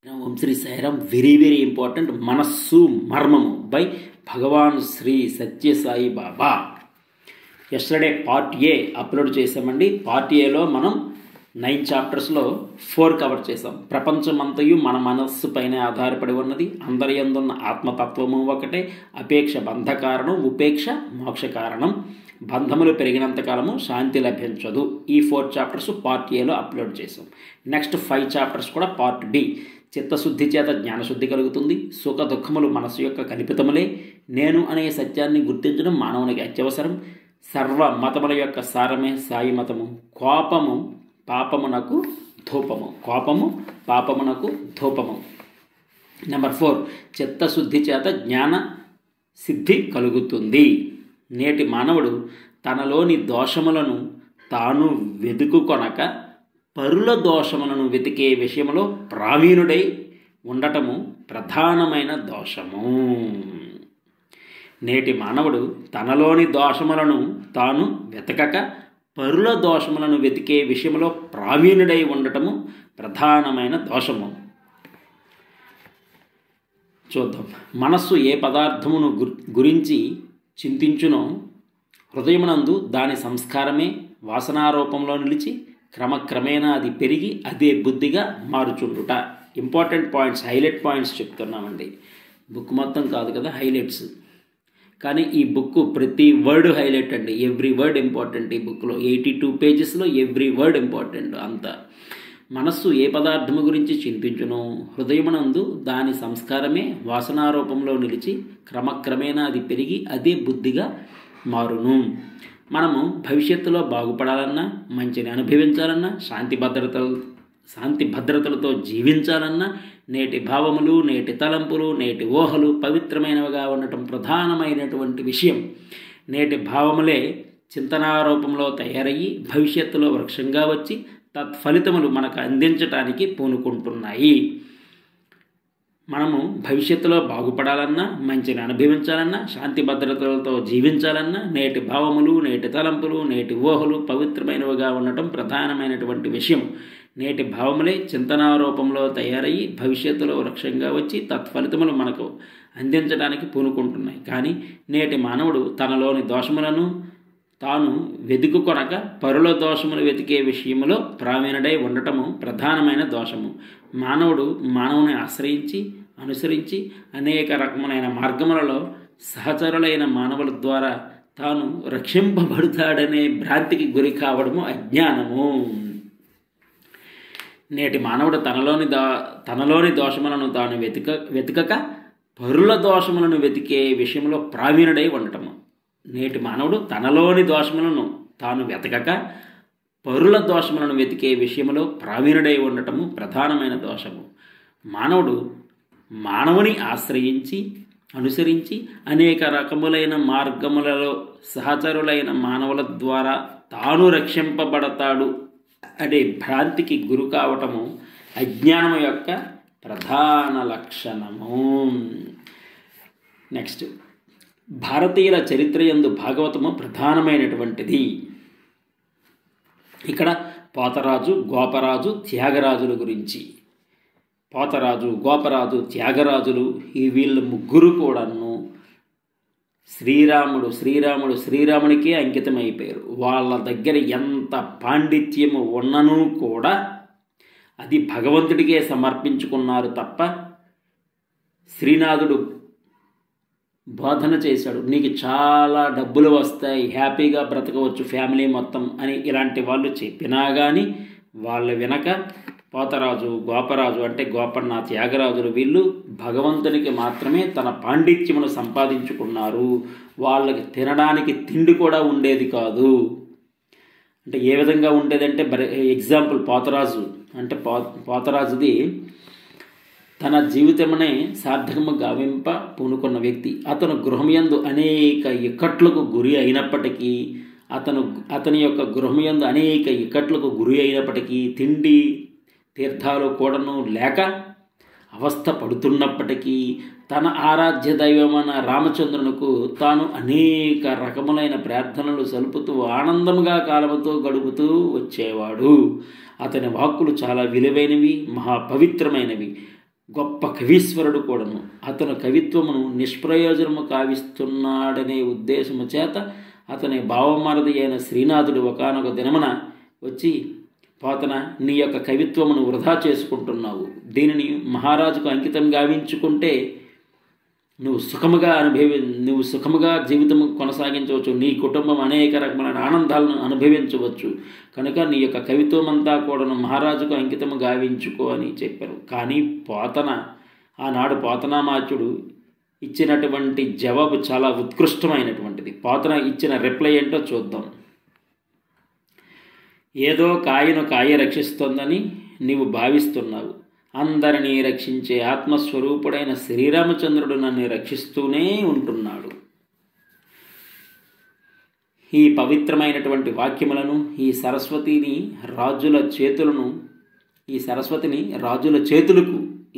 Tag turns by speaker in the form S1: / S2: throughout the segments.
S1: ఓం Shri Sairam. Very important. మనస్సు మర్మము by Bhagavan Shri Sathya Sai Baba. Yesterday part A upload చేసామండి. పార్ట్ ఏలో మనం 9 చాప్టర్స్లో 4 కవర్ చేసాం. ప్రపంచమంతయు మన మనస్సు పైన ఆధారపడి ఉన్నది. అందరి యందున్న ఆత్మతత్వము ఒకటే. అపేక్ష బంధకారణం, ఉపేక్ష మోక్ష కారణం. బంధములు పెరిగినంతకాలము శాంతి లభించదు. ఈ 4 చాప్టర్స్ పార్ట్ ఏలో అప్లోడ్ చేసాం. నెక్స్ట్ 5 చాప్టర్స్ కూడా పార్ట్ బి. చిత్తశుద్ధి చేత జ్ఞానశుద్ధి కలుగుతుంది. సుఖ దుఃఖములు మనసు యొక్క కల్పితములే. నేను అనే సత్యాన్ని గుర్తించడం మానవునికి అత్యవసరం. సర్వ మతముల యొక్క సారమే సాయి మతము. కోపము పాపమునకు ధూపము. కోపము పాపమునకు ధూపము. నెంబర్ 4, చిత్తశుద్ధి చేత జ్ఞాన సిద్ధి కలుగుతుంది. నేటి మానవుడు తనలోని దోషములను తాను వెతుకుకొనక పరుల దోషములను వెతికే విషయంలో ప్రావీణుడై ఉండటము ప్రధానమైన దోషము. నేటి మానవుడు తనలోని దోషములను తాను వెతకక పరుల దోషములను వెతికే విషయంలో ప్రావీణుడై ఉండటము ప్రధానమైన దోషము. చూద్దాం. మనస్సు ఏ పదార్థమును గురించి చింతించునో హృదయమునందు దాని సంస్కారమే వాసనారూపంలో నిలిచి క్రమక్రమేణా అది పెరిగి అదే బుద్ధిగా మారుచుండుట. ఇంపార్టెంట్ పాయింట్స్, హైలైట్ పాయింట్స్ చెప్తున్నామండి. బుక్ మొత్తం కాదు కదా, హైలైట్స్. కానీ ఈ బుక్ ప్రతి వర్డ్ హైలైట్ అండి. Every word important. ఈ బుక్లో 82 పేజెస్లో ఎవ్రీ వర్డ్ ఇంపార్టెంట్. అంతా మనస్సు ఏ పదార్థము గురించి చింతించునో హృదయమునందు దాని సంస్కారమే వాసనారూపంలో నిలిచి క్రమక్రమేణా అది పెరిగి అదే బుద్ధిగా మారును. మనము భవిష్యత్తులో బాగుపడాలన్నా, మంచిని అనుభవించాలన్నా, శాంతి భద్రతలతో జీవించాలన్నా నేటి భావములు, నేటి తలంపులు, నేటి ఊహలు పవిత్రమైనవిగా ఉండటం ప్రధానమైనటువంటి విషయం. నేటి భావములే చింతనారూపంలో తయారయ్యి భవిష్యత్తులో వృక్షంగా వచ్చి తత్ఫలితములు మనకు అందించటానికి పూనుకుంటున్నాయి. మనము భవిష్యత్తులో బాగుపడాలన్నా, మంచిని అనుభవించాలన్నా, శాంతి భద్రతలతో జీవించాలన్నా నేటి భావములు, నేటి తలంపులు, నేటి ఊహలు పవిత్రమైనవిగా ఉండటం ప్రధానమైనటువంటి విషయం. నేటి భావములే చింతనారూపంలో తయారయ్యి భవిష్యత్తులో వృక్షంగా వచ్చి తత్ఫలితములు మనకు అందించడానికి పూనుకుంటున్నాయి. కానీ నేటి మానవుడు తనలోని దోషములను తాను వెతుకుకొనక పరుల దోషములు వెతికే విషయంలో ప్రావీణుడై ఉండటము ప్రధానమైన దోషము. మానవుడు మానవుని ఆశ్రయించి అనుసరించి అనేక రకములైన మార్గములలో సహచరులైన మానవుల ద్వారా తాను రక్షింపబడతాడనే భ్రాంతికి గురి కావడము అజ్ఞానము. నేటి మానవుడు తనలోని దోషములను తాను వెతకక పరుల దోషములను వెతికే విషయంలో ప్రావీణుడై ఉండటము. నేటి మానవుడు తనలోని దోషములను తాను వెతకక పరుల దోషములను వెతికే విషయంలో ప్రావీణుడై ఉండటము ప్రధానమైన దోషము. మానవుడు మానవుని ఆశ్రయించి అనుసరించి అనేక రకములైన మార్గములలో సహచరులైన మానవుల ద్వారా తాను రక్షింపబడతాడు అనే భ్రాంతికి గురి కావటము అజ్ఞానము యొక్క ప్రధాన లక్షణము. నెక్స్ట్, భారతీయుల చరిత్ర యందు భాగవతము ప్రధానమైనటువంటిది. ఇక్కడ పోతరాజు, గోపరాజు, త్యాగరాజుల గురించి. పోతరాజు, గోపరాజు, త్యాగరాజులు ఈ వీళ్ళు ముగ్గురు కూడాను శ్రీరాముడికే అంకితమైపోయారు. వాళ్ళ దగ్గర ఎంత పాండిత్యము ఉన్ననూ కూడా అది భగవంతుడికే సమర్పించుకున్నారు తప్ప శ్రీనాథుడు బోధన చేశాడు, నీకు చాలా డబ్బులు వస్తాయి, హ్యాపీగా బ్రతకవచ్చు ఫ్యామిలీ మొత్తం అని ఇలాంటి వాళ్ళు చెప్పినా కానీ వాళ్ళు వినక పోతరాజు, గోపరాజు అంటే గోపన్న, త్యాగరాజులు వీళ్ళు భగవంతునికి మాత్రమే తన పాండిత్యమును సంపాదించుకున్నారు. వాళ్ళకి తినడానికి తిండి కూడా ఉండేది కాదు. అంటే ఏ విధంగా ఉండేదంటే ఎగ్జాంపుల్ పోతరాజు అంటే పోతరాజుది తన జీవితమునే సార్థకము గావింప పూనుకున్న వ్యక్తి. అతను గృహముయందు అనేక ఇక్కట్లకు గురి అయినప్పటికీ అతని యొక్క గృహముయందు అనేక ఇక్కట్లకు గురి అయినప్పటికీ తిండి తీర్థాలు కూడాను లేక అవస్థ పడుతున్నప్పటికీ తన ఆరాధ్య దైవమైన రామచంద్రునకు తాను అనేక రకములైన ప్రార్థనలు సలుపుతూ ఆనందముగా కాలముతో గడుపుతూ వచ్చేవాడు. అతని వాక్కులు చాలా విలువైనవి, మహాపవిత్రమైనవి. గొప్ప కవీశ్వరుడు కూడాను. అతను కవిత్వమును నిష్ప్రయోజనము కావిస్తున్నాడనే ఉద్దేశము చేత అతని భావమరది అయిన శ్రీనాథుడు ఒకానొక దినమున వచ్చి, పోతన, నీ యొక్క కవిత్వమును వృధా చేసుకుంటున్నావు, దీనిని మహారాజుకు అంకితం గావించుకుంటే నువ్వు సుఖముగా జీవితం కొనసాగించవచ్చు, నీ కుటుంబం అనేక రకమైన ఆనందాలను అనుభవించవచ్చు, కనుక నీ యొక్క కవిత్వం అంతా కూడాను మహారాజుకు అంకితము గావించుకో అని చెప్పారు. కానీ ఆనాడు పోతనామాత్యుడు ఇచ్చినటువంటి జవాబు చాలా ఉత్కృష్టమైనటువంటిది. పోతన ఇచ్చిన రిప్లై ఏంటో చూద్దాం. ఏదో కాయ రక్షిస్తోందని నీవు భావిస్తున్నావు. అందరినీ రక్షించే ఆత్మస్వరూపుడైన శ్రీరామచంద్రుడు నన్ను రక్షిస్తూనే ఉంటున్నాడు. ఈ పవిత్రమైనటువంటి వాక్యములను, ఈ సరస్వతిని రాజుల చేతులకు,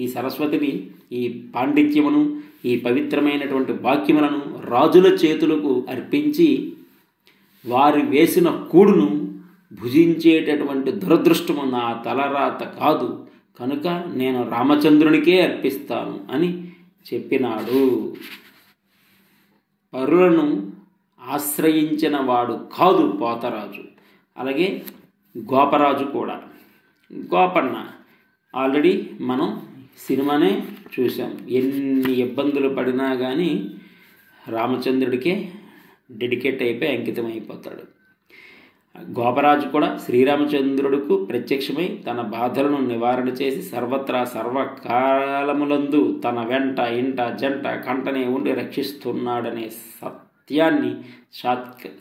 S1: ఈ సరస్వతిని, ఈ పాండిత్యమును, ఈ పవిత్రమైనటువంటి వాక్యములను రాజుల చేతులకు అర్పించి వారి వేసిన కూడును భుజించేటటువంటి దురదృష్టము నా తలరాత కాదు, కనుక నేను రామచంద్రునికే అర్పిస్తాను అని చెప్పినాడు. పరులను ఆశ్రయించిన వాడు కాదు పోతరాజు. అలాగే గోపరాజు కూడా. గోపన్న ఆల్రెడీ మనం సినిమానే చూసాం. ఎన్ని ఇబ్బందులు పడినా కానీ రామచంద్రుడికే డెడికేట్ అయిపోయి అంకితం అయిపోతాడు. గోపరాజు కూడా శ్రీరామచంద్రుడుకు ప్రత్యక్షమై తన బాధలను నివారణ చేసి సర్వత్రా సర్వకాలములందు తన వెంట ఇంట జంట కంటనే ఉండి రక్షిస్తున్నాడనే సత్యాన్ని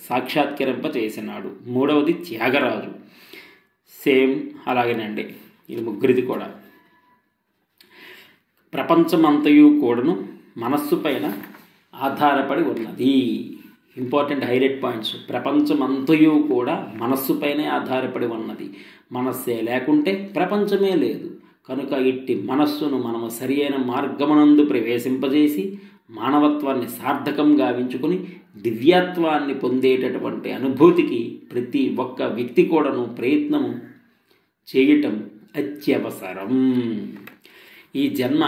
S1: సాక్షాత్కరింపచేసినాడు. మూడవది త్యాగరాజు. సేమ్ అలాగేనండి. ఇది ముగ్గురిది కూడా. ప్రపంచమంతయు కూడాను మనస్సు పైన ఆధారపడి ఉన్నది. Important highlight points. ప్రపంచమంతయు కూడా మనస్సుపైనే ఆధారపడి ఉన్నది. మనస్సే లేకుంటే ప్రపంచమే లేదు. కనుక ఇట్టి మనస్సును మనము సరి అయిన మార్గమునందు ప్రవేశింపజేసి మానవత్వాన్ని సార్థకం గావించుకుని దివ్యత్వాన్ని పొందేటటువంటి అనుభూతికి ప్రతి ఒక్క వ్యక్తి కూడాను ప్రయత్నము చేయటం అత్యవసరం. ఈ జన్మ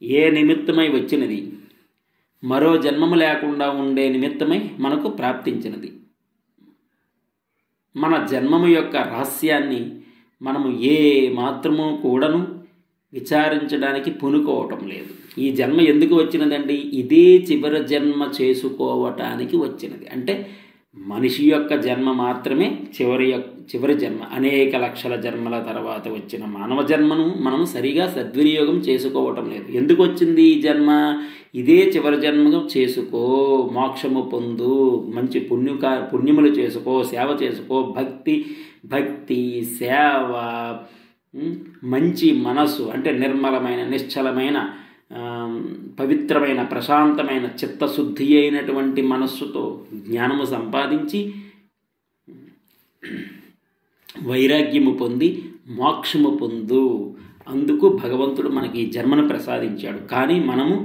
S1: ఏ నిమిత్తమై వచ్చినది? మరో జన్మము లేకుండా ఉండే నిమిత్తమై మనకు ప్రాప్తించినది. మన జన్మము యొక్క రహస్యాన్ని మనము ఏ మాత్రము కూడాను విచారించడానికి పూనుకోవటం లేదు. ఈ జన్మ ఎందుకు వచ్చినదండి? ఇదే చివరి జన్మ చేసుకోవటానికి వచ్చినది. అంటే మనిషి యొక్క జన్మ మాత్రమే చివరి జన్మ. అనేక లక్షల జన్మల తర్వాత వచ్చిన మానవ జన్మను మనం సరిగా సద్వినియోగం చేసుకోవటం లేదు. ఎందుకు వచ్చింది ఈ జన్మ? ఇదే చివరి జన్మ చేసుకో, మోక్షము పొందు, మంచి పుణ్యములు చేసుకో, సేవ చేసుకో, భక్తి సేవ, మంచి మనస్సు అంటే నిర్మలమైన నిశ్చలమైన పవిత్రమైన ప్రశాంతమైన చిత్తశుద్ధి అయినటువంటి మనస్సుతో జ్ఞానము సంపాదించి వైరాగ్యము పొంది మోక్షము పొందు. అందుకు భగవంతుడు మనకి ఈ జన్మను ప్రసాదించాడు. కానీ మనము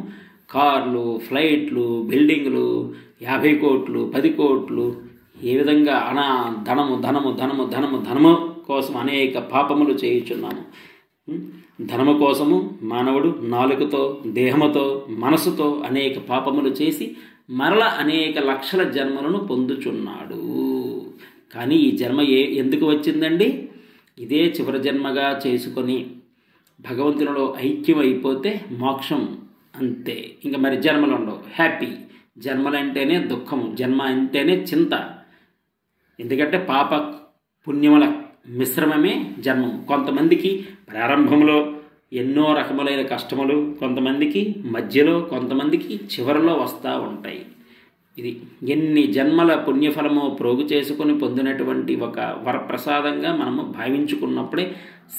S1: కార్లు, ఫ్లైట్లు, బిల్డింగ్లు, 50 కోట్లు, 10 కోట్లు, ఏ విధంగా ధనము కోసం అనేక పాపములు చేయుచున్నాము. ధనము కోసము మానవుడు నాలుకతో, దేహముతో, మనసుతో అనేక పాపములు చేసి మరల అనేక లక్షల జన్మలను పొందుచున్నాడు. కానీ ఈ జన్మ ఎందుకు వచ్చిందండి? ఇదే చివరి జన్మగా చేసుకొని భగవంతునిలో ఐక్యం అయిపోతే మోక్షం, అంతే. ఇంకా మరి జన్మలు ఉండవు. హ్యాపీ. జన్మలంటేనే దుఃఖము, జన్మ అంటేనే చింత. ఎందుకంటే పాప పుణ్యముల మిశ్రమమే జన్మం. కొంతమందికి ప్రారంభంలో ఎన్నో రకములైన కష్టములు, కొంతమందికి మధ్యలో, కొంతమందికి చివరిలో వస్తూ ఉంటాయి. ఇది ఎన్ని జన్మల పుణ్యఫలము ప్రోగు చేసుకొని పొందినటువంటి ఒక వరప్రసాదంగా మనము భావించుకున్నప్పుడే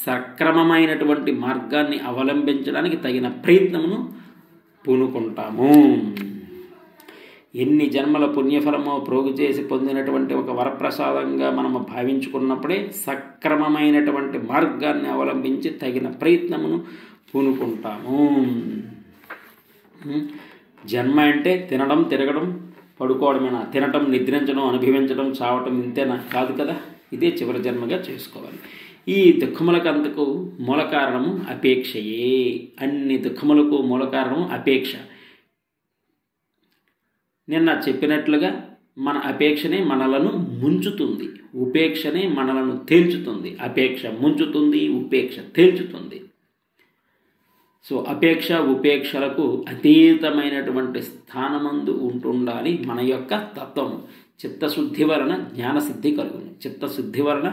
S1: సక్రమమైనటువంటి మార్గాన్ని అవలంబించడానికి తగిన ప్రయత్నమును పూనుకుంటాము. ఎన్ని జన్మల పుణ్యఫలమో ప్రోగు చేసి పొందినటువంటి ఒక వరప్రసాదంగా మనము భావించుకున్నప్పుడే సక్రమమైనటువంటి మార్గాన్ని అవలంబించి తగిన ప్రయత్నమును పూనుకుంటాము. జన్మ అంటే తినడం, తిరగడం, పడుకోవడమేనా? తినటం, నిద్రించడం, అనుభవించడం, చావటం ఇంతేనా? కాదు కదా. ఇదే చివరి జన్మగా చేసుకోవాలి. ఈ దుఃఖములకంతకు మూల కారణము అపేక్షయే. అన్ని దుఃఖములకు మూల కారణము అపేక్ష. నిన్న చెప్పినట్లుగా మన అపేక్షనే మనలను ముంచుతుంది, ఉపేక్షనే మనలను తేల్చుతుంది. అపేక్ష ముంచుతుంది, ఉపేక్ష తేల్చుతుంది. సో అపేక్ష ఉపేక్షలకు అతీతమైనటువంటి స్థానమందు ఉంటుండాలి మన యొక్క తత్వము. చిత్తశుద్ధి వలన జ్ఞానసిద్ధి కలుగును. చిత్తశుద్ధి వలన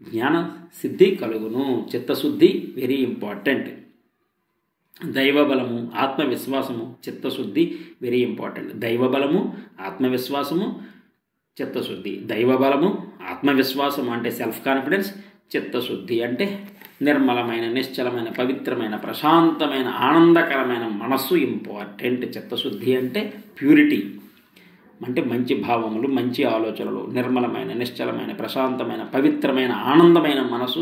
S1: జ్ఞానసిద్ధి కలుగును. చిత్తశుద్ధి వెరీ ఇంపార్టెంట్. దైవబలము, ఆత్మవిశ్వాసము, చిత్తశుద్ధి వెరీ ఇంపార్టెంట్. దైవబలము, ఆత్మవిశ్వాసము, చిత్తశుద్ధి. దైవబలము, ఆత్మవిశ్వాసము అంటే సెల్ఫ్ కాన్ఫిడెన్స్. చిత్తశుద్ధి అంటే నిర్మలమైన, నిశ్చలమైన, పవిత్రమైన, ప్రశాంతమైన, ఆనందకరమైన మనస్సు ఇంపార్టెంట్. చిత్తశుద్ధి అంటే ప్యూరిటీ, అంటే మంచి భావములు, మంచి ఆలోచనలు, నిర్మలమైన, నిశ్చలమైన, ప్రశాంతమైన, పవిత్రమైన, ఆనందమైన మనసు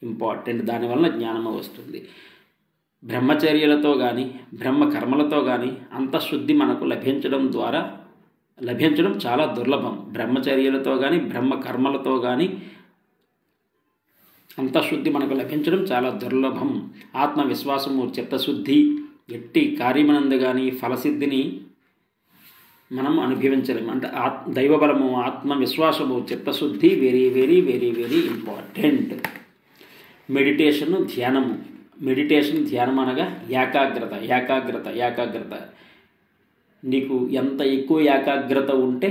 S1: ఇంపార్టెంట్. దానివల్ల జ్ఞానము వస్తుంది. బ్రహ్మచర్యలతో కానీ బ్రహ్మకర్మలతో కానీ అంతఃశుద్ధి మనకు లభించడం చాలా దుర్లభం. బ్రహ్మచర్యలతో కానీ బ్రహ్మకర్మలతో కానీ అంతఃశుద్ధి మనకు లభించడం చాలా దుర్లభం. ఆత్మవిశ్వాసము, చిత్తశుద్ధి, ఎట్టి కార్యమనందు కానీ ఫలసిద్ధిని మనం అనుభవించలేము. అంటే దైవబలము, ఆత్మవిశ్వాసము, చిత్తశుద్ధి very very very very important. Meditation, ధ్యానము. మెడిటేషన్, ధ్యానం అనగా ఏకాగ్రత. ఏకాగ్రత ఏకాగ్రత నీకు ఎంత ఎక్కువ ఏకాగ్రత ఉంటే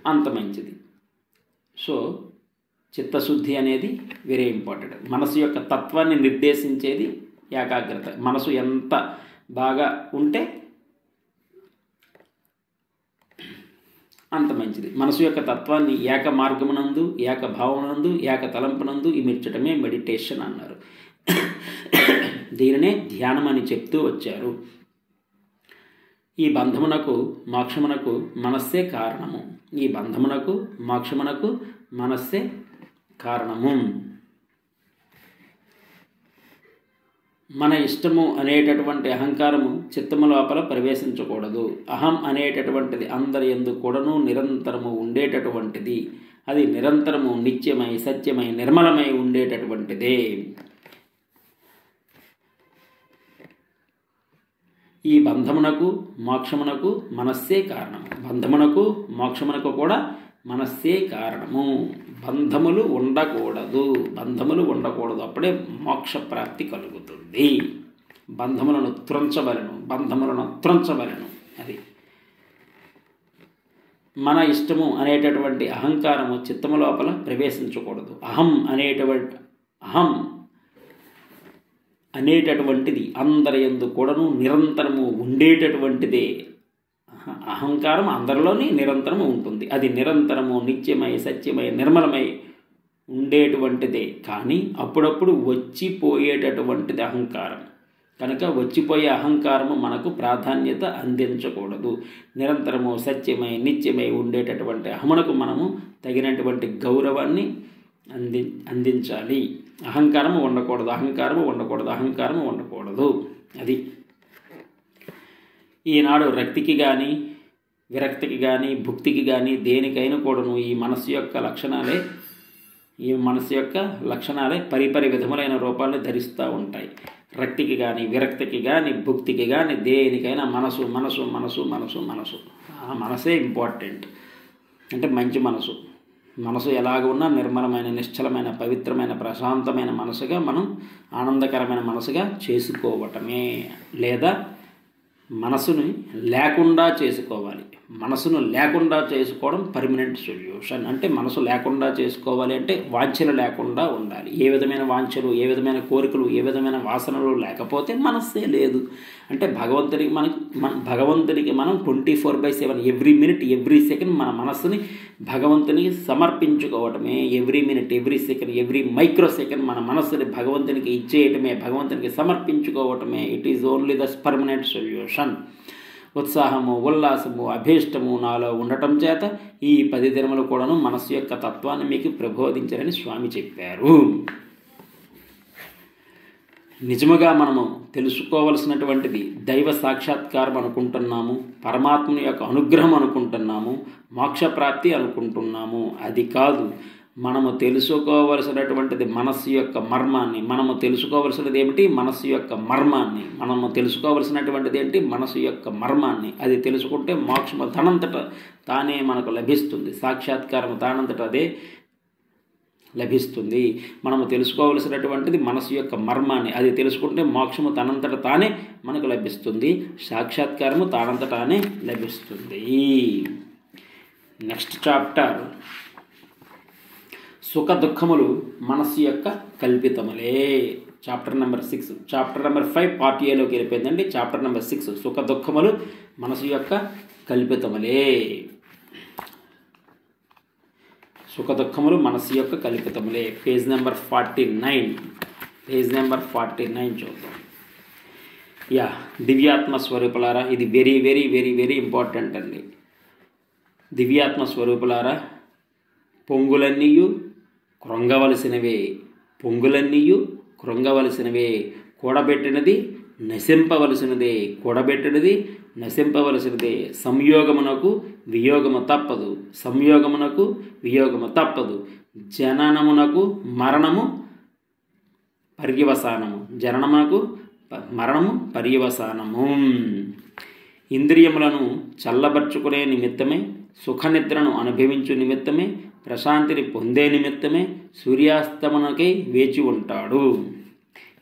S1: అంత మంచిది. సో చిత్తశుద్ధి అనేది వెరీ ఇంపార్టెంట్. మనసు యొక్క తత్వాన్ని నిర్దేశించేది ఏకాగ్రత. మనసు ఎంత బాగా ఉంటే అంత మంచిది. మనసు యొక్క తత్వాన్ని ఏక మార్గమునందు, ఏక భావమునందు, ఏక తలంపునందు ఇమిడ్చడమే మెడిటేషన్ అన్నారు. దీనినే ధ్యానం అని చెప్తూ వచ్చారు. ఈ బంధమునకు మోక్షమునకు మనస్సే కారణము. ఈ బంధమునకు మోక్షమునకు మనస్సే కారణము. మన ఇష్టము అనేటటువంటి అహంకారము చిత్తము లోపల ప్రవేశించకూడదు. అహం అనేటటువంటిది అందరి యందు కూడాను నిరంతరము ఉండేటటువంటిది. అది నిరంతరము నిత్యమై, సత్యమై, నిర్మలమై ఉండేటటువంటిదే. ఈ బంధమునకు మోక్షమునకు మనస్సే కారణము. బంధమునకు మోక్షమునకు కూడా మనస్సే కారణము. బంధములు ఉండకూడదు. బంధములు ఉండకూడదు. అప్పుడే మోక్ష ప్రాప్తి కలుగుతుంది. బంధములను త్రుంచవలెను. అది మన ఇష్టము అనేటటువంటి అహంకారము చిత్తము లోపల ప్రవేశించకూడదు. అహం అనేటటువంటిది అందరి యందు కూడాను నిరంతరము ఉండేటటువంటిదే. అహంకారం అందరిలోని నిరంతరము ఉంటుంది. అది నిరంతరము నిత్యమై, సత్యమై, నిర్మలమై ఉండేటువంటిదే. కానీ అప్పుడప్పుడు వచ్చిపోయేటటువంటిది అహంకారం. కనుక వచ్చిపోయే అహంకారము మనకు ప్రాధాన్యత అందించకూడదు. నిరంతరము సత్యమై, నిత్యమై ఉండేటటువంటి అహమునకు మనము తగినటువంటి గౌరవాన్ని అందించాలి. అహంకారము ఉండకూడదు. అది ఈనాడు రక్తికి కానీ, విరక్తికి కానీ, భుక్తికి కానీ, దేనికైనా కూడాను ఈ మనస్సు యొక్క లక్షణాలే పరిపరి విధములైన రూపాలను ధరిస్తూ ఉంటాయి. రక్తికి కానీ, విరక్తికి కానీ, భుక్తికి కానీ, దేనికైనా మనసు. ఆ మనసే ఇంపార్టెంట్. అంటే మంచి మనసు ఎలాగ ఉన్నా నిర్మలమైన, నిశ్చలమైన, పవిత్రమైన, ప్రశాంతమైన మనసుగా మనం ఆనందకరమైన మనసుగా చేసుకోవటమే. లేదా మనసుని లేకుండా చేసుకోవాలి. మనసును లేకుండా చేసుకోవడం పర్మనెంట్ సొల్యూషన్. అంటే మనసు లేకుండా చేసుకోవాలి అంటే వాంఛలు లేకుండా ఉండాలి. ఏ విధమైన వాంఛలు, ఏ విధమైన కోరికలు, ఏ విధమైన వాసనలు లేకపోతే మనస్సే లేదు. అంటే భగవంతునికి మనం 24/7 ఎవ్రీ మినిట్, ఎవ్రీ సెకండ్ మన మనస్సుని భగవంతునికి సమర్పించుకోవటమే. Every minute, every second, every microsecond మన మనస్సుని భగవంతునికి ఇచ్చేయటమే, భగవంతునికి సమర్పించుకోవటమే. It is only the permanent solution. ఉత్సాహము, ఉల్లాసము, అభీష్టము నాలో ఉండటం చేత ఈ 10 దినములు కూడాను మనస్సు యొక్క తత్వాన్ని మీకు ప్రబోధించారని స్వామి చెప్పారు. నిజముగా మనము తెలుసుకోవలసినటువంటిది దైవ సాక్షాత్కారం అనుకుంటున్నాము, పరమాత్మని యొక్క అనుగ్రహం అనుకుంటున్నాము, మోక్షప్రాప్తి అనుకుంటున్నాము. అది కాదు. మనము తెలుసుకోవలసినటువంటిది మనస్సు యొక్క మర్మాన్ని. మనము తెలుసుకోవలసినది ఏమిటి? మనస్సు యొక్క మర్మాన్ని. మనము తెలుసుకోవలసినటువంటిది ఏంటి? మనస్సు యొక్క మర్మాన్ని. అది తెలుసుకుంటే మోక్షము తనంతట తానే మనకు లభిస్తుంది. సాక్షాత్కారము తానంతట అదే లభిస్తుంది. మనము తెలుసుకోవలసినటువంటిది మనస్సు యొక్క మర్మాన్ని. అది తెలుసుకుంటే మోక్షము తనంతట తానే మనకు లభిస్తుంది. సాక్షాత్కారము తానంతటానే లభిస్తుంది. నెక్స్ట్ చాప్టర్ సుఖ దుఃఖములు మనస్సు యొక్క కల్పితములే. Chapter number 6. Chapter number 5 part ఏలోకి వెళ్ళిపోయిందండి. చాప్టర్ నెంబర్ 6 సుఖ దుఃఖములు మనస్సు యొక్క కల్పితములే. సుఖ దుఃఖములు మనస్సు యొక్క కల్పితములే. Page number 49. పేజ్ నెంబర్ 49 చూద్దాం. దివ్యాత్మ స్వరూపులారా, ఇది very very very very important అండి. దివ్యాత్మ స్వరూపులారా, పొంగులన్నీయు కృంగవలసినవే. పొంగులన్నీయు కృంగవలసినవే. కూడబెట్టినది నశింపవలసినదే. కూడబెట్టినది నశింపవలసినదే. సంయోగమునకు వియోగము తప్పదు. సంయోగమునకు వియోగము తప్పదు. జననమునకు మరణము పర్యవసానము. జననమునకు మరణము పర్యవసానము. ఇంద్రియములను చల్లబర్చుకునే నిమిత్తమే, సుఖనిద్రను అనుభవించు నిమిత్తమే, ప్రశాంతిని పొందే నిమిత్తమే సూర్యాస్తమనకై వేచి ఉంటాడు.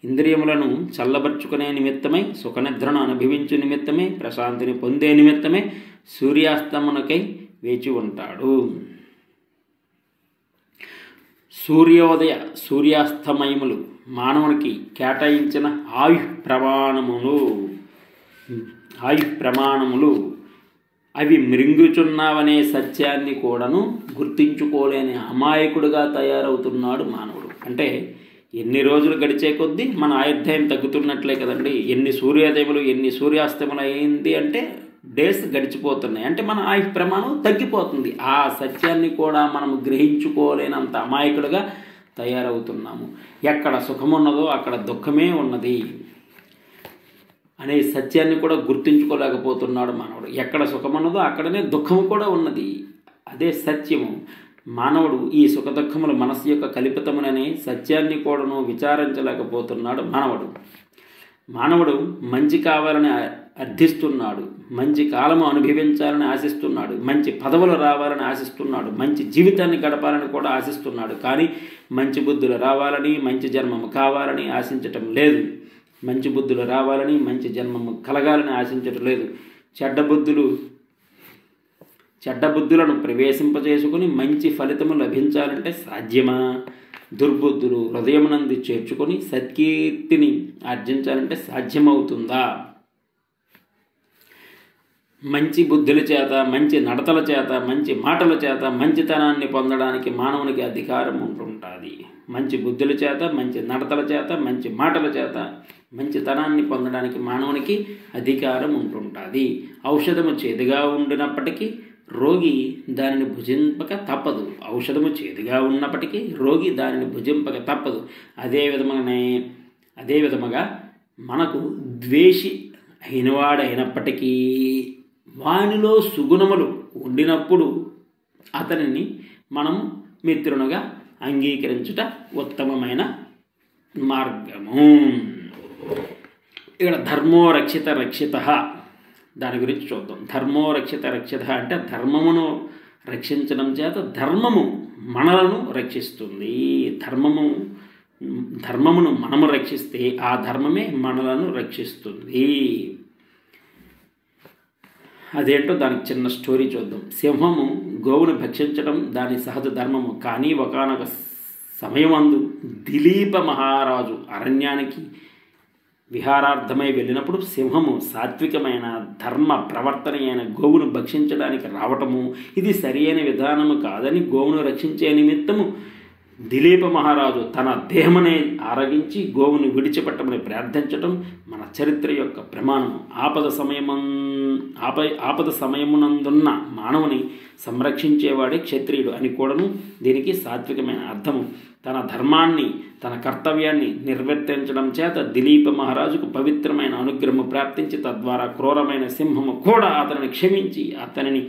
S1: ఇంద్రియములను చల్లబర్చుకునే నిమిత్తమై, సుఖనిద్రను అనుభవించు నిమిత్తమే, ప్రశాంతిని పొందే నిమిత్తమే సూర్యాస్తమనకై వేచి ఉంటాడు. సూర్యోదయ సూర్యాస్తమయములు మానవునికి కేటాయించిన ఆయుఃప్రమాణములు. అవి మృంగుచున్నావనే సత్యాన్ని కూడాను గుర్తించుకోలేని అమాయకుడుగా తయారవుతున్నాడు మానవుడు. అంటే ఎన్ని రోజులు గడిచే కొద్దీ మన ఆయుర్దాయం తగ్గుతున్నట్లే కదండి. ఎన్ని సూర్యోదయములు ఎన్ని సూర్యాస్తములు అయింది అంటే డేస్ గడిచిపోతున్నాయి. అంటే మన ఆయుష్ ప్రమాణం తగ్గిపోతుంది. ఆ సత్యాన్ని కూడా మనం గ్రహించుకోలేనంత అమాయకుడుగా తయారవుతున్నాము. ఎక్కడ సుఖమున్నదో అక్కడ దుఃఖమే ఉన్నది అనే సత్యాన్ని కూడా గుర్తించుకోలేకపోతున్నాడు మానవుడు. ఎక్కడ సుఖమున్నదో అక్కడనే దుఃఖము కూడా ఉన్నది. అదే సత్యము. మానవుడు ఈ సుఖ దుఃఖములు మనస్సు యొక్క కల్పితముననే సత్యాన్ని కూడాను విచారించలేకపోతున్నాడు మానవుడు మంచి కావాలని అర్థిస్తున్నాడు. మంచి కాలము అనుభవించాలని ఆశిస్తున్నాడు. మంచి పదవులు రావాలని ఆశిస్తున్నాడు. మంచి జీవితాన్ని గడపాలని కూడా ఆశిస్తున్నాడు. కానీ మంచి బుద్ధులు రావాలని, మంచి జన్మము కావాలని ఆశించటం లేదు. మంచి బుద్ధులు రావాలని, మంచి జన్మము కలగాలని ఆశించటం లేదు. చెడ్డ బుద్ధులను ప్రవేశింపజేసుకుని మంచి ఫలితము లభించాలంటే సాధ్యమా? దుర్బుద్ధులు హృదయమునందు చేర్చుకొని సత్కీర్తిని ఆర్జించాలంటే సాధ్యమవుతుందా? మంచి బుద్ధుల చేత, మంచి నడతల చేత, మంచి మాటల చేత మంచితనాన్ని పొందడానికి మానవునికి అధికారం ఉంటుంటుంది. మంచి బుద్ధుల చేత, మంచి నడతల చేత, మంచి మాటల చేత మంచితనాన్ని పొందడానికి మానవునికి అధికారం ఉంటుంటుంది. ఔషధము చేదుగా ఉండినప్పటికీ రోగి దానిని భుజింపక తప్పదు. ఔషధము చేదుగా ఉన్నప్పటికీ రోగి దానిని భుజింపక తప్పదు. అదే విధముగా మనకు ద్వేషి అయినవాడైనప్పటికీ వానిలో సుగుణములు ఉండినప్పుడు అతనిని మనము మిత్రునిగా అంగీకరించుట ఉత్తమమైన మార్గము. ఇక్కడ ధర్మో రక్షిత రక్షిత దాని గురించి చూద్దాం. ధర్మో రక్షిత రక్షిత అంటే ధర్మమును రక్షించడం చేత ధర్మము మనలను రక్షిస్తుంది. ధర్మమును మనము రక్షిస్తే ఆ ధర్మమే మనలను రక్షిస్తుంది. అదేంటో దానికి చిన్న స్టోరీ చూద్దాం. సింహము గోవును భక్షించడం దాని సహజ ధర్మము. కానీ ఒకానొక సమయమందు దిలీప మహారాజు అరణ్యానికి విహారార్థమై వెళ్ళినప్పుడు సింహము సాత్వికమైన ధర్మ ప్రవర్తన అయిన గోవును భక్షించడానికి రావటము ఇది సరియైన విధానము కాదని గోవును రక్షించే నిమిత్తము దిలీప మహారాజు తన దేహమునే ఆరగించి గోవును విడిచిపెట్టమని ప్రార్థించటం మన చరిత్ర యొక్క ప్రమాణము. ఆపద సమయమునందున్న మానవుని సంరక్షించేవాడే క్షత్రియుడు అని కూడాను దీనికి సాత్వికమైన అర్థము. తన ధర్మాన్ని, తన కర్తవ్యాన్ని నిర్వర్తించడం చేత దిలీప మహారాజుకు పవిత్రమైన అనుగ్రహము ప్రాప్తించి తద్వారా క్రూరమైన సింహము కూడా అతనిని క్షమించి అతనిని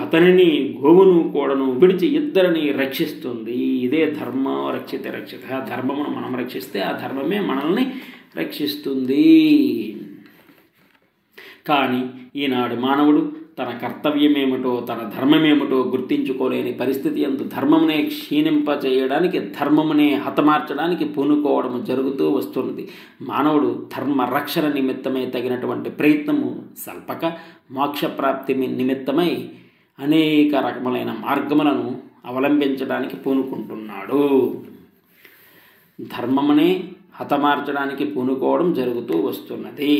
S1: అతనిని గోవును కూడాను విడిచి ఇద్దరిని రక్షిస్తుంది. ఇదే ధర్మం రక్షిత రక్షిత. ధర్మమును మనం రక్షిస్తే ఆ ధర్మమే మనల్ని రక్షిస్తుంది. కానీ ఈనాడు మానవుడు తన కర్తవ్యమేమిటో తన ధర్మమేమిటో గుర్తించుకోలేని పరిస్థితి యందు ధర్మమునే క్షీణింపచేయడానికి ధర్మమునే హతమార్చడానికి పూనుకోవడం జరుగుతూ వస్తున్నది. మానవుడు ధర్మ రక్షణ నిమిత్తమై తగినటువంటి ప్రయత్నము సల్పక మోక్షప్రాప్తి నిమిత్తమై అనేక రకములైన మార్గములను అవలంబించడానికి పూనుకుంటున్నాడు. ధర్మమునే హతమార్చడానికి పూనుకోవడం జరుగుతూ వస్తున్నది.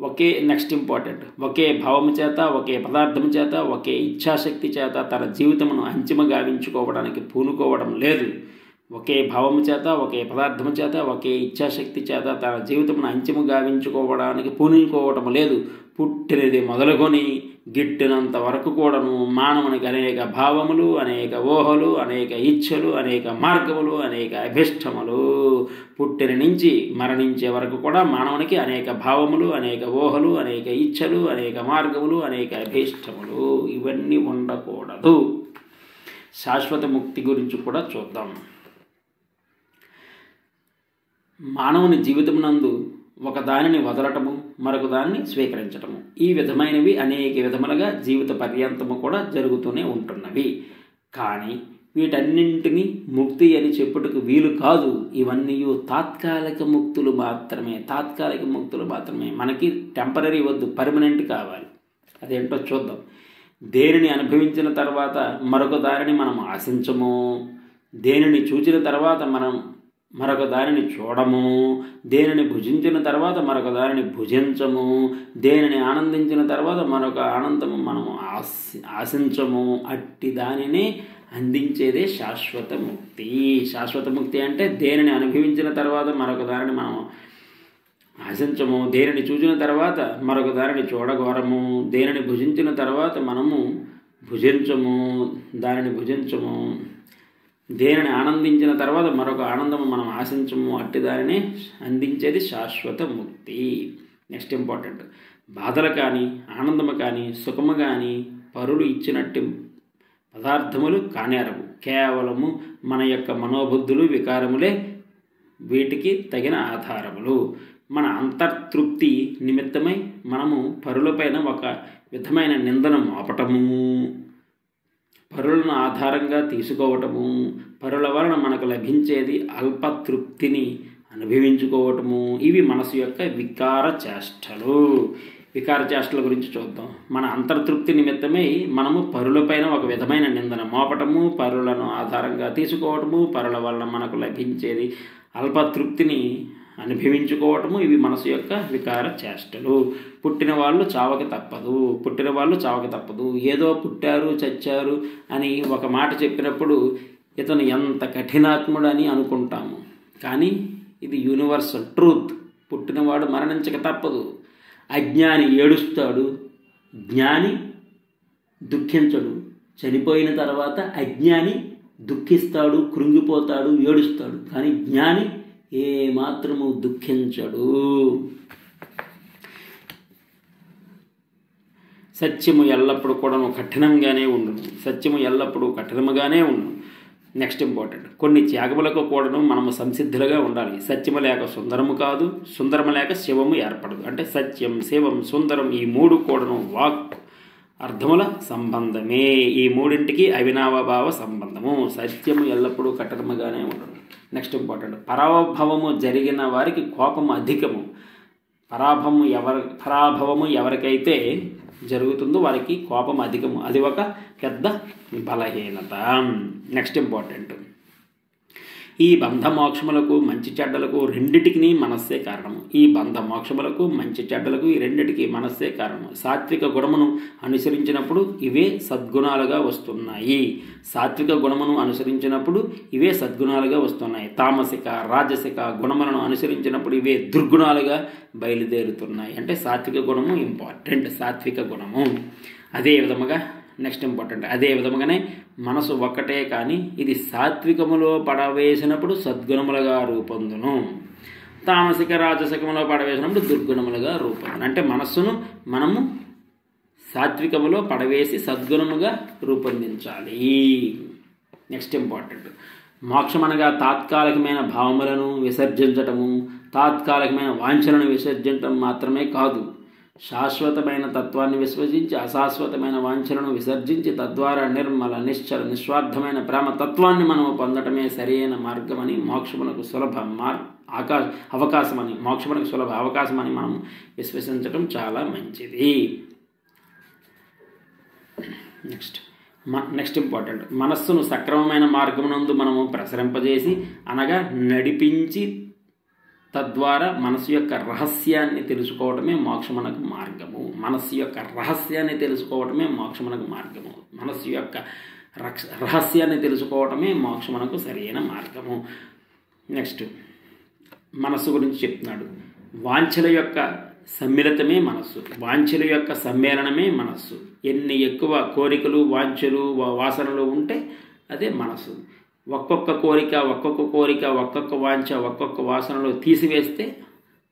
S1: ఒకే నెక్స్ట్ ఇంపార్టెంట్, ఒకే భావము చేత ఒకే పదార్థము చేత ఒకే ఇచ్ఛాశక్తి చేత తన జీవితమును అంతిమ గావించుకోవడానికి పూనుకోవడం లేదు. ఒకే భావము చేత ఒకే పదార్థము చేత ఒకే ఇచ్ఛాశక్తి చేత తన జీవితమును అంతిమ గావించుకోవడానికి పూనుకోవడం లేదు. పుట్టినది మొదలుకొని గిట్టినంత వరకు కూడాను మానవునికి అనేక భావములు, అనేక ఊహలు, అనేక ఇచ్ఛలు, అనేక మార్గములు, అనేక అభిష్టములు. పుట్టిన నుంచి మరణించే వరకు కూడా మానవునికి అనేక భావములు, అనేక ఊహలు, అనేక ఇచ్ఛలు, అనేక మార్గములు, అనేక అభిష్టములు. ఇవన్నీ ఉండకూడదు. శాశ్వత ముక్తి గురించి కూడా చూద్దాం. మానవుని జీవితమునందు ఒక దానిని వదలటము, మరొక దానిని స్వీకరించటము, ఈ విధమైనవి అనేక విధములుగా జీవిత పర్యంతము కూడా జరుగుతూనే ఉంటున్నవి. కానీ వీటన్నింటినీ ముక్తి అని చెప్పుటకు వీలు కాదు. ఇవన్నీ తాత్కాలిక ముక్తులు మాత్రమే. తాత్కాలిక ముక్తులు మాత్రమే. మనకి టెంపరరీ వద్దు, పర్మనెంట్ కావాలి. అదేంటో చూద్దాం. దేనిని అనుభవించిన తర్వాత మరొక దానిని మనం ఆశించము, దేనిని చూచిన తర్వాత మనం మరొక దానిని చూడము, దేనిని భుజించిన తర్వాత మరొక దానిని భుజించము, దేనిని ఆనందించిన తర్వాత మరొక ఆనందము మనము ఆశించము. అట్టి దానిని అందించేదే శాశ్వత ముక్తి. శాశ్వత ముక్తి అంటే దేనిని అనుభవించిన తర్వాత మరొక దానిని మనం ఆశించము, దేనిని చూసిన తర్వాత మరొక దానిని చూడగోరము, దేనిని భుజించిన తర్వాత మనము దానిని భుజించము, దేనిని ఆనందించిన తర్వాత మరొక ఆనందము మనం ఆశించము. అట్టి దానిని అందించేది శాశ్వత ముక్తి. నెక్స్ట్ ఇంపార్టెంట్, బాధలు కానీ ఆనందము కానీ సుఖము కానీ పరులు ఇచ్చినట్టు పదార్థములు కానేరవు. కేవలము మన యొక్క మనోబుద్ధులు వికారములే వీటికి తగిన ఆధారములు. మన అంతర్తృప్తి నిమిత్తమై మనము పరులపైన ఒక విధమైన నిందను మోపటము, పరులను ఆధారంగా తీసుకోవటము, పరుల వలన మనకు లభించేది అల్పతృప్తిని అనుభవించుకోవటము, ఇవి మనసు యొక్క వికార చేష్టలు. వికార చేష్టల గురించి చూద్దాం. మన అంతర్తృప్తి నిమిత్తమై మనము పరులపైన ఒక విధమైన నిందన మోపటము, పరులను ఆధారంగా తీసుకోవటము, పరుల వలన మనకు లభించేది అల్పతృప్తిని అనుభవించుకోవటము, ఇవి మనసు యొక్క వికార చేష్టలు. పుట్టిన వాళ్ళు చావక తప్పదు. ఏదో పుట్టారు చచ్చారు అని ఒక మాట చెప్పినప్పుడు ఇతను ఎంత కఠినాత్ముడు అని అనుకుంటాము. కానీ ఇది యూనివర్సల్ ట్రూత్. పుట్టినవాడు మరణించక తప్పదు. అజ్ఞాని ఏడుస్తాడు, జ్ఞాని దుఃఖించడు. చనిపోయిన తర్వాత అజ్ఞాని దుఃఖిస్తాడు, కృంగిపోతాడు, ఏడుస్తాడు. కానీ జ్ఞాని ఏమాత్రము దుఃఖించడు. సత్యము ఎల్లప్పుడూ కూడా కఠినంగానే ఉండును. నెక్స్ట్ ఇంపార్టెంట్, కొన్ని త్యాగములకు కూడాను మనము సంసిద్ధులుగా ఉండాలి. సత్యము లేక సుందరము కాదు, సుందరము లేక శివము ఏర్పడదు. అంటే సత్యం, శివం, సుందరం ఈ మూడు కూడాను వాక్ అర్థముల సంబంధమే. ఈ మూడింటికి అవినావభావ సంబంధము. సత్యము ఎల్లప్పుడూ కఠినముగానే ఉండదు. నెక్స్ట్ ఇంపార్టెంట్, పరాభవము జరిగిన వారికి కోపము అధికము. పరాభవము ఎవరికైతే జరుగుతుందో వారికి కోపం అధికము. అది ఒక పెద్ద బలహీనత. నెక్స్ట్ ఇంపార్టెంట్, ఈ బంధ మోక్షములకు మంచి చెడ్డలకు రెండిటికి మనస్సే కారణము. ఈ రెండిటికి మనస్సే కారణము. సాత్విక గుణమును అనుసరించినప్పుడు ఇవే సద్గుణాలుగా వస్తున్నాయి. తామసిక రాజసిక గుణములను అనుసరించినప్పుడు ఇవే దుర్గుణాలుగా బయలుదేరుతున్నాయి. అంటే సాత్విక గుణము ఇంపార్టెంట్. అదే విధముగానే మనసు ఒక్కటే కానీ ఇది సాత్వికములో పడవేసినప్పుడు సద్గుణములుగా రూపొందును, తామసిక రాజసికములో పడవేసినప్పుడు దుర్గుణములుగా రూపొందును. అంటే మనస్సును మనము సాత్వికములో పడవేసి సద్గుణముగా రూపొందించాలి. నెక్స్ట్ ఇంపార్టెంట్, మోక్షం అనగా తాత్కాలికమైన భావములను విసర్జించటము, తాత్కాలికమైన వాంఛలను విసర్జించటం మాత్రమే కాదు. శాశ్వతమైన తత్వాన్ని విశ్వసించి అశాశ్వతమైన వాంఛలను విసర్జించి తద్వారా నిర్మల నిశ్చల నిస్వార్థమైన ప్రేమ తత్వాన్ని మనము పొందటమే సరైన మార్గమని, మోక్షమునకు సులభ అవకాశమని, మోక్షమునకు సులభ అవకాశమని మనం విశ్వసించటం చాలా మంచిది. నెక్స్ట్ ఇంపార్టెంట్, మనస్సును సక్రమమైన మార్గమునందు మనము ప్రసరింపజేసి అనగా నడిపించి తద్వారా మనసు యొక్క రహస్యాన్ని తెలుసుకోవటమే మోక్షమునకు మార్గము. మనస్సు యొక్క రహస్యాన్ని తెలుసుకోవటమే మోక్షమునకు మార్గము. మనస్సు యొక్క రహస్యాన్ని తెలుసుకోవటమే మోక్షమునకు సరైన మార్గము. నెక్స్ట్ మనస్సు గురించి చెప్తున్నాడు. వాంఛల యొక్క సమ్మిళితమే మనస్సు, వాంఛల యొక్క సమ్మేళనమే మనస్సు. ఎన్ని ఎక్కువ కోరికలు, వాంఛలు, వాసనలు ఉంటే అదే మనస్సు. ఒక్కొక్క కోరిక, ఒక్కొక్క వాంఛ, ఒక్కొక్క వాసనలు తీసివేస్తే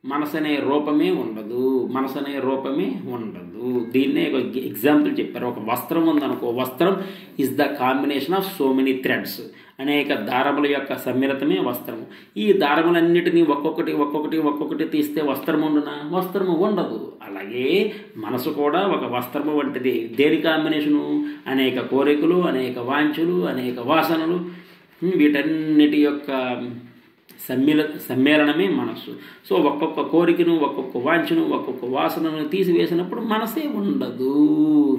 S1: మనసు అనే రూపమే ఉండదు. మనసు అనే రూపమే ఉండదు. దీన్నే ఒక ఎగ్జాంపుల్ చెప్పారు. ఒక వస్త్రం ఉందనుకో, వస్త్రం is the combination of so many threads. అనేక దారముల యొక్క సమ్మిళితమే వస్త్రము. ఈ దారములన్నిటినీ ఒక్కొక్కటి తీస్తే వస్త్రము ఉండునా? వస్త్రము ఉండదు. అలాగే మనసు కూడా ఒక వస్త్రము వంటిది. దేని కాంబినేషను? అనేక కోరికలు, అనేక వాంఛలు, అనేక వాసనలు, వీటన్నిటి యొక్క సమ్మేళనమే మనస్సు. సో ఒక్కొక్క కోరికను, ఒక్కొక్క వాంఛను, ఒక్కొక్క వాసనను తీసివేసినప్పుడు మనసే ఉండదు.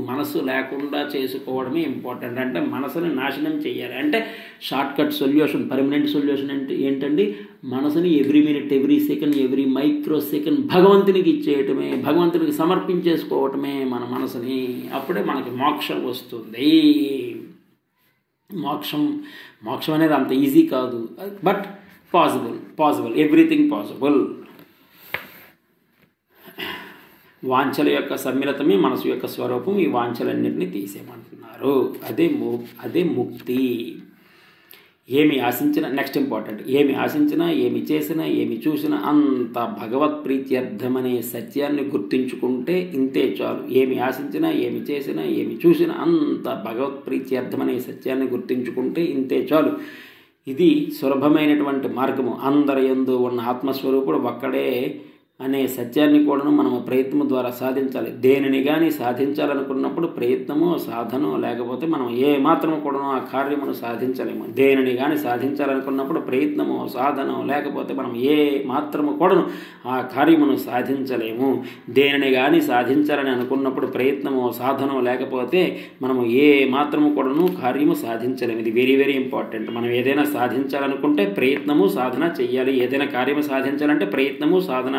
S1: మనసు లేకుండా చేసుకోవడమే ఇంపార్టెంట్. అంటే మనసుని నాశనం చేయాలి. అంటే short cut solution, permanent solution అంటే ఏంటండి? మనసుని every minute, every second, every micro second భగవంతునికి ఇచ్చేయటమే, భగవంతునికి సమర్పించేసుకోవటమే మన మనసుని. అప్పుడే మనకి మోక్షం వస్తుంది. మోక్షం అనేది అంత ఈజీ కాదు, బట్ పాసిబుల్, ఎవ్రీథింగ్ పాసిబుల్. వాంఛల యొక్క సమ్మిళితమే మనసు యొక్క స్వరూపం. ఈ వాంఛలన్నింటినీ తీసేయమంటున్నారు. అదే ముక్తి. ఏమి ఆశించినా, నెక్స్ట్ ఇంపార్టెంట్, ఏమి ఆశించినా, ఏమి చేసినా, ఏమి చూసినా అంత భగవత్ ప్రీత్యర్థమనే సత్యాన్ని గుర్తించుకుంటే ఇంతే చాలు. ఏమి ఆశించినా, ఏమి చేసినా, ఏమి చూసినా అంత భగవత్ ప్రీత్యర్థమనే సత్యాన్ని గుర్తించుకుంటే ఇంతే చాలు. ఇది సులభమైనటువంటి మార్గము. అందరి యందు ఉన్న ఆత్మస్వరూపుడు ఒక్కడే అనే సత్యాన్ని కూడాను మనము ప్రయత్నం ద్వారా సాధించాలి. దేనిని కానీ సాధించాలనుకున్నప్పుడు ప్రయత్నము, సాధన లేకపోతే మనం ఏ మాత్రము కూడాను ఆ కార్యమును సాధించలేము. దేనిని కానీ సాధించాలనుకున్నప్పుడు ప్రయత్నము, సాధన లేకపోతే మనం ఏ మాత్రము కూడాను ఆ కార్యమును సాధించలేము. దేనిని కానీ సాధించాలని అనుకున్నప్పుడు ప్రయత్నము, సాధన లేకపోతే మనము ఏ మాత్రము కూడాను కార్యము సాధించలేము. ఇది వెరీ వెరీ ఇంపార్టెంట్. మనం ఏదైనా సాధించాలనుకుంటే ప్రయత్నము, సాధన చెయ్యాలి. ఏదైనా కార్యము సాధించాలంటే ప్రయత్నము, సాధన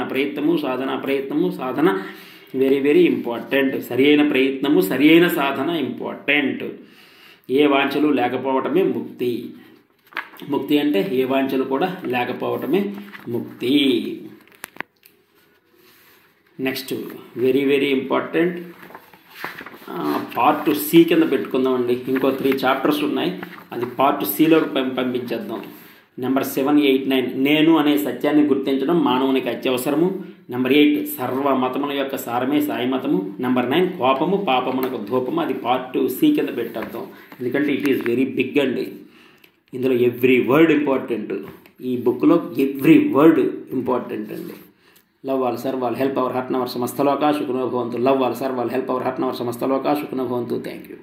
S1: వెరీ వెరీ ఇంపార్టెంట్. సరి అయిన ప్రయత్నము, సరి అయిన సాధన ఇంపార్టెంట్. ఏ వాంఛలు లేకపోవటమే ముక్తి. ముక్తి అంటే ఏ వాంఛలు కూడా లేకపోవటమే ముక్తి. Next very very important, part C కింద పెట్టుకుందామండి. ఇంకో 3 చాప్టర్స్ ఉన్నాయి. అది పార్ట్ సిలోకి పంపించేద్దాం. నెంబర్ 7, 8, 9 నేను అనే సత్యాన్ని గుర్తించడం మానవునికి అత్యవసరము. నెంబర్ 8 సర్వ మతముల యొక్క సారమే సాయి మతము. నెంబర్ 9 కోపము పాపమునకు ధూపము. అది పార్ట్ సి కింద పెట్టేద్దాం. ఎందుకంటే ఇట్ ఈస్ వెరీ బిగ్ అండి. ఇందులో ఎవ్రీ వర్డ్ ఇంపార్టెంట్. ఈ బుక్లో ఎవ్రీ వర్డ్ ఇంపార్టెంట్ అండి. Love all serve all help ever hurt never సమస్తలోకా సుఖినో భవంతు. Love all serve all help ever hurt never సమస్తలోకా సుఖినో భవంతు. Thank you.